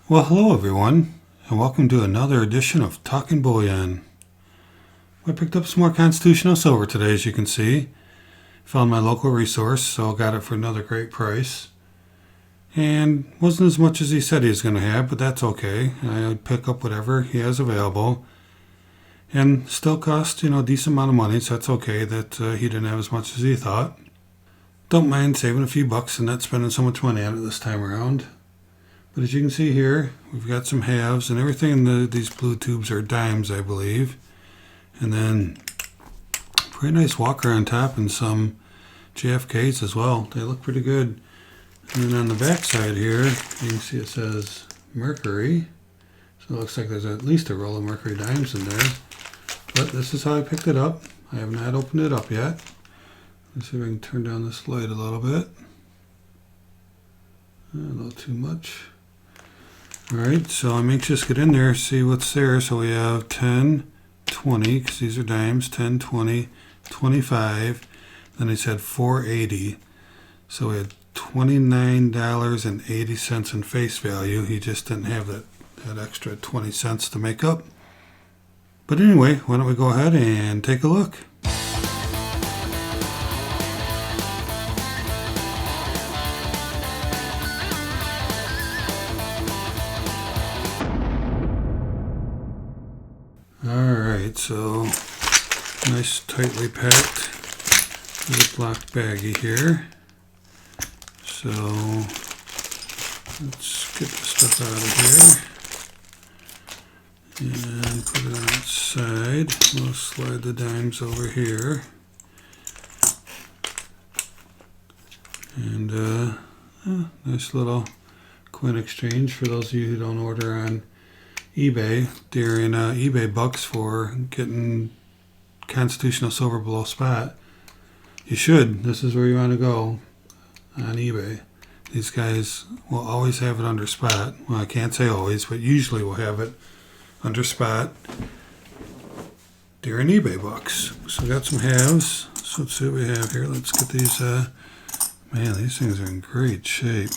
Well, hello everyone, and welcome to another edition of Talking Bullion. I picked up some more constitutional silver today, as you can see. Found my local resource, so got it for another great price. And wasn't as much as he said he was going to have, but that's okay. I pick up whatever he has available. And still cost, a decent amount of money, so that's okay that he didn't have as much as he thought. Don't mind saving a few bucks and not spending so much money on it this time around. But as you can see here, we've got some halves, and everything in these blue tubes are dimes, I believe. And then pretty nice walker on top and some JFKs as well. They look pretty good. And then on the back side here, you can see it says Mercury. So it looks like there's at least a roll of Mercury Dimes in there. But this is how I picked it up. I have not opened it up yet. Let's see if I can turn down this light a little bit. A little too much. Alright, so I'm anxious to get in there, see what's there. So we have 10, 20, because these are dimes, 10, 20, 25. Then he said 480. So we had $29.80 in face value. He just didn't have that extra 20 cents to make up. But anyway, why don't we go ahead and take a look. Alright, so nice tightly packed Ziploc baggie here. So let's get the stuff out of here and put it on its side. We'll slide the dimes over here. And nice little coin exchange for those of you who don't order on eBay during eBay bucks for getting constitutional silver below spot. You should. This is where you want to go on eBay. These guys will always have it under spot. Well, I can't say always, but usually will have it under spot during eBay bucks. So we got some halves. So let's see what we have here. Let's get these. Man, these things are in great shape.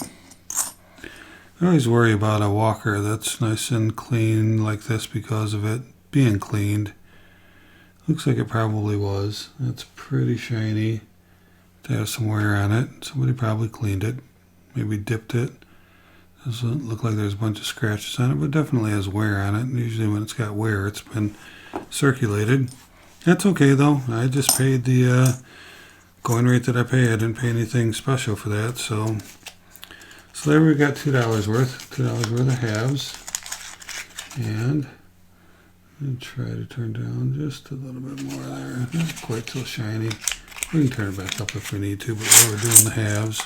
I always worry about a walker that's nice and clean like this because of it being cleaned. Looks like it probably was. It's pretty shiny to have some wear on it. Somebody probably cleaned it, maybe dipped it. Doesn't look like there's a bunch of scratches on it, but definitely has wear on it. Usually when it's got wear, it's been circulated. That's okay though. I just paid the coin rate that I pay. I didn't pay anything special for that, so there we got $2 worth. $2 worth of halves. And I'll try to turn down just a little bit more there. Not quite so shiny. We can turn it back up if we need to, but while we're doing the halves.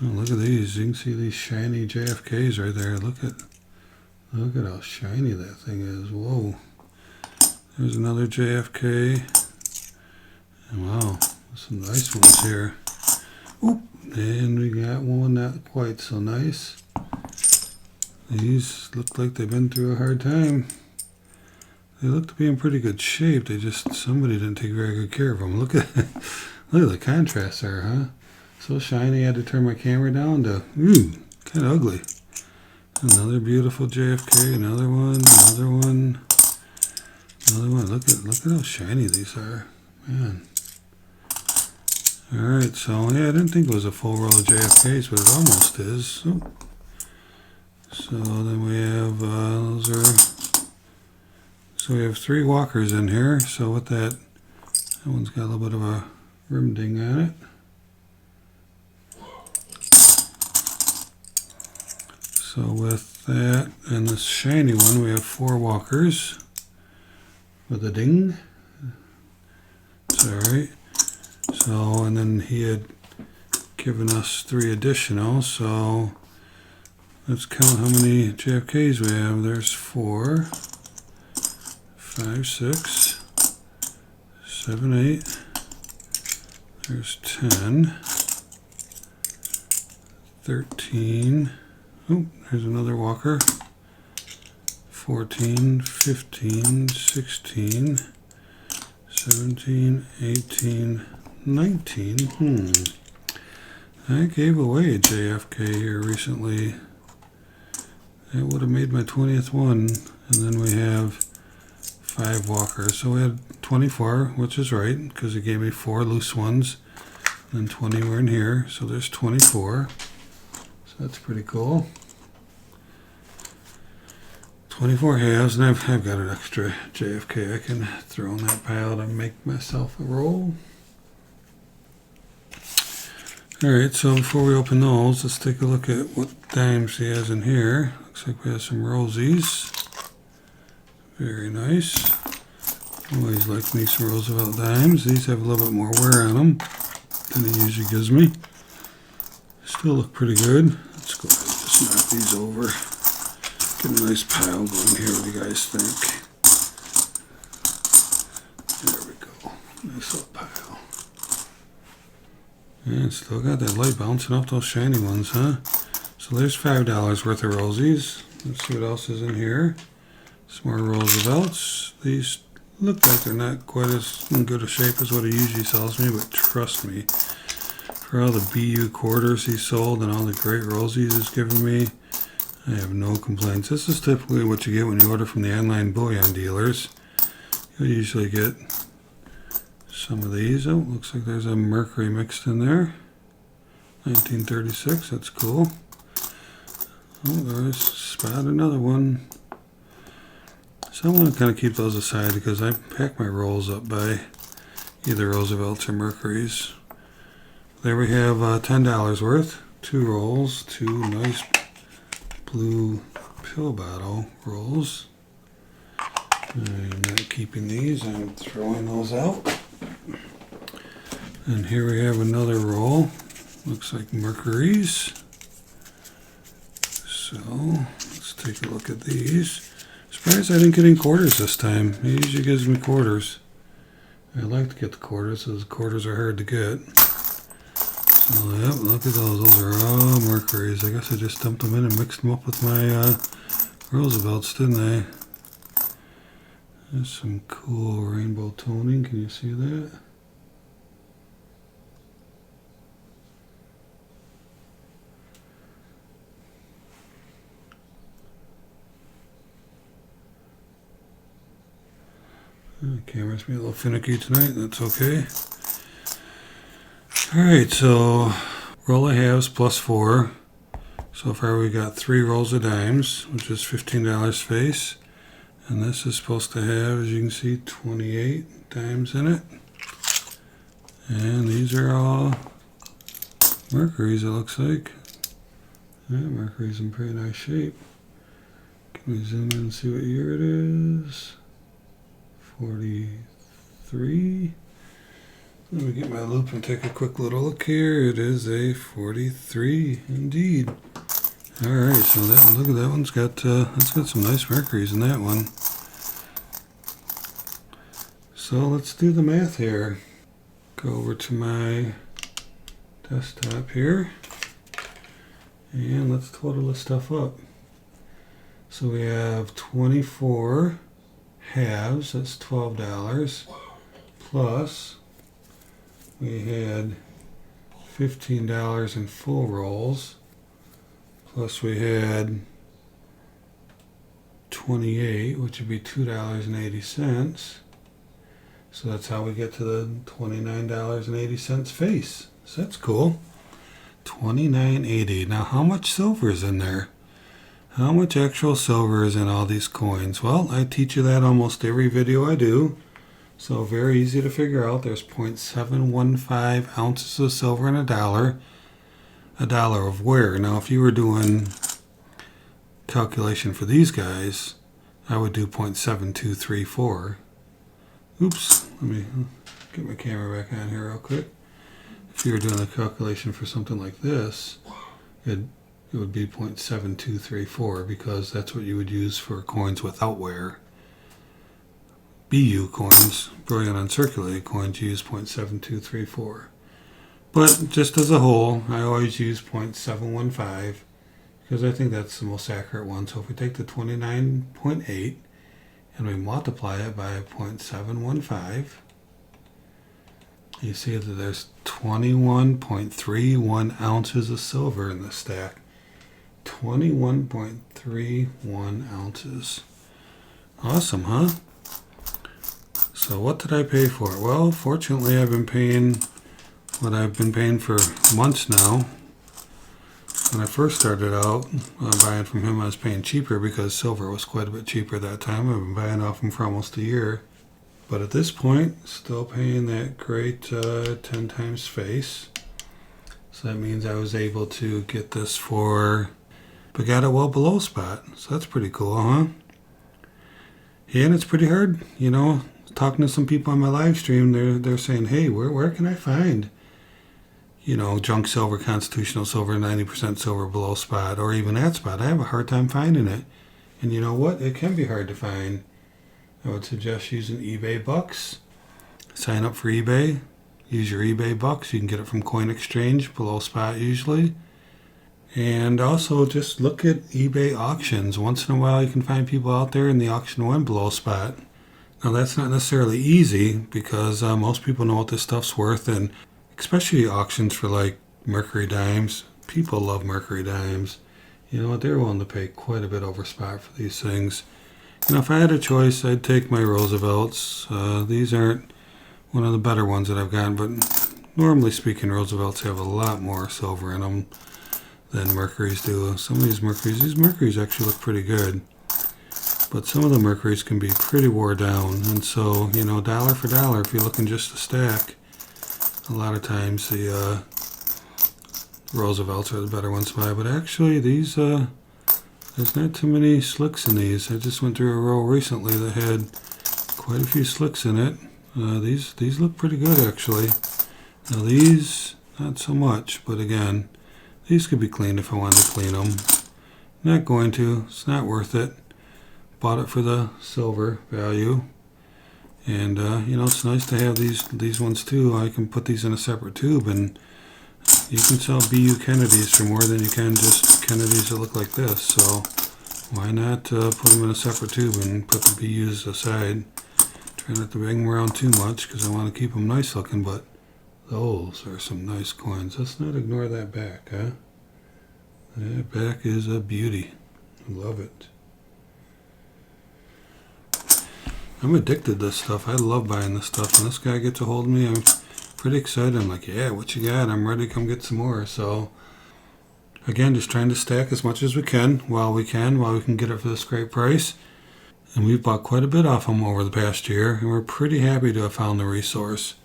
Oh, look at these. You can see these shiny JFKs right there. Look at how shiny that thing is. Whoa. There's another JFK. And wow, some nice ones here. Oop. And we got one not quite so nice. These look like they've been through a hard time. They look to be in pretty good shape. Somebody didn't take very good care of them. Look at the contrast there, huh? So shiny I had to turn my camera down to, kind of ugly. Another beautiful JFK, another one. Look at how shiny these are. Man. Alright, so yeah, I didn't think it was a full roll of JFKs, but it almost is. Oh. So then we have, so we have 3 walkers in here. So with that one's got a little bit of a rim ding on it. So with that and this shiny one, we have 4 walkers with a ding. Sorry. So, and then he had given us 3 additional, so let's count how many JFKs we have. There's 4, 5, 6, 7, 8, there's 10, 13, oh, there's another walker, 14, 15, 16, 17, 18, 19. I gave away a JFK here recently. That would have made my 20th one. And then we have 5 walkers. So we had 24, which is right, because it gave me 4 loose ones. And 20 were in here, so there's 24. So that's pretty cool. 24 halves, and I've got an extra JFK I can throw in that pile to make myself a roll. Alright, so before we open those, let's take a look at what dimes he has in here. Looks like we have some rosies. Very nice. Always like me some Roosevelt Dimes. These have a little bit more wear on them than he usually gives me. Still look pretty good. Let's go ahead and just knock these over. Get a nice pile going here. What do you guys think? There we go. Nice little pile. And still got that light bouncing off those shiny ones, huh? So there's $5 worth of rosies. Let's see what else is in here. Some more Roosevelts. These look like they're not quite as in good a shape as what he usually sells me, but trust me, for all the BU quarters he sold and all the great rosies he's given me, I have no complaints. This is typically what you get when you order from the online bullion dealers. You'll usually get some of these. Oh, looks like there's a Mercury mixed in there. 1936, that's cool. Oh, there's spot another one. So I want to kind of keep those aside because I pack my rolls up by either Roosevelts or Mercury's. There we have $10 worth. 2 rolls, 2 nice blue pill bottle rolls. I'm not keeping these, I'm throwing those out. And here we have another roll. Looks like Mercury's. So let's take a look at these. Surprised I didn't get any quarters this time. He usually gives me quarters. I like to get the quarters, because quarters are hard to get. So yep, look at those. Those are all Mercuries. I guess I just dumped them in and mixed them up with my Roosevelts, didn't I? There's some cool rainbow toning. Can you see that? The camera's being a little finicky tonight. That's okay. Alright, so roll of halves plus 4. So far we got 3 rolls of dimes, which is $15 face. And this is supposed to have, as you can see, 28 dimes in it. And these are all Mercuries, it looks like. Yeah, Mercury's in pretty nice shape. Can we zoom in and see what year it is? 43. Let me get my loop and take a quick little look here. It is a 43 indeed. Alright, so that one, look at that one's got that's got some nice Mercuries in that one. So let's do the math here. Go over to my desktop here and let's total this stuff up. So we have 24 halves, that's $12, plus we had $15 in full rolls, plus we had 28, which would be $2.80. So that's how we get to the $29.80 face. So that's cool. $29.80. Now how much silver is in there? How much actual silver is in all these coins? Well, I teach you that almost every video I do. So very easy to figure out. There's 0.715 ounces of silver in a dollar. A dollar of where? Now if you were doing calculation for these guys, I would do 0.7234. Oops, let me get my camera back on here real quick. If you were doing a calculation for something like this, it would be 0.7234 because that's what you would use for coins without wear. BU coins, bullion uncirculated coins, use 0.7234. But just as a whole, I always use 0.715 because I think that's the most accurate one. So if we take the 29.8 and we multiply it by 0.715, you see that there's 21.31 ounces of silver in the stack. 21.31 ounces. Awesome, huh? So what did I pay for it? Well, fortunately, I've been paying what I've been paying for months now. When I first started out buying from him, I was paying cheaper because silver was quite a bit cheaper that time. I've been buying off him for almost a year. But at this point, still paying that great 10 times face. So that means I was able to get this but got it well below spot. So that's pretty cool, huh? Yeah, and it's pretty hard, talking to some people on my live stream, they're saying, hey, where can I find, junk silver, constitutional silver, 90% silver below spot, or even at spot? I have a hard time finding it. And you know what? It can be hard to find. I would suggest using eBay bucks. Sign up for eBay. Use your eBay bucks. You can get it from Coin Exchange, below spot usually. And also just look at eBay auctions. Once in a while you can find people out there and the auction went below spot. Now that's not necessarily easy because most people know what this stuff's worth, and especially auctions for like Mercury Dimes. People love Mercury Dimes. You know what? They're willing to pay quite a bit over spot for these things. If I had a choice, I'd take my Roosevelts. These aren't one of the better ones that I've gotten, but normally speaking, Roosevelts have a lot more silver in them than Mercuries do. Some of these Mercuries actually look pretty good, but some of the Mercuries can be pretty wore down. And so, dollar for dollar, if you're looking just to stack, a lot of times the Roosevelts are the better ones to buy. But actually, these there's not too many slicks in these. I just went through a row recently that had quite a few slicks in it. These look pretty good actually. Now these, not so much, but again, these could be cleaned if I wanted to clean them. Not going to. It's not worth it. Bought it for the silver value. And, it's nice to have these ones too. I can put these in a separate tube, and you can sell BU Kennedys for more than you can just Kennedys that look like this. So why not put them in a separate tube and put the BUs aside? Try not to bang them around too much because I want to keep them nice looking, but those are some nice coins. Let's not ignore that back, huh? That back is a beauty. I love it. I'm addicted to this stuff. I love buying this stuff. When this guy gets a hold of me, I'm pretty excited. I'm like, yeah, what you got? I'm ready to come get some more. So, again, just trying to stack as much as we can while we can get it for this great price. And we've bought quite a bit off him over the past year, and we're pretty happy to have found the resource.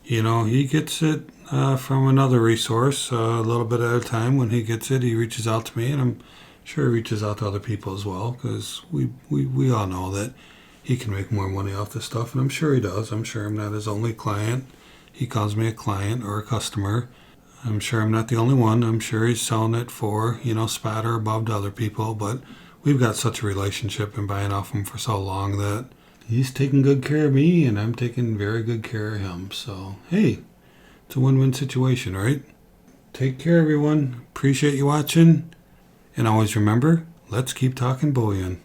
He gets it from another resource a little bit at a time. When he gets it, he reaches out to me, and I'm sure he reaches out to other people as well, because we all know that he can make more money off this stuff, and I'm sure he does. I'm sure I'm not his only client. He calls me a client or a customer. I'm sure I'm not the only one. I'm sure he's selling it for, spot or above to other people, but we've got such a relationship and buying off him for so long that he's taking good care of me, and I'm taking very good care of him. So, hey, it's a win-win situation, right? Take care, everyone. Appreciate you watching. And always remember, let's keep talking bullion.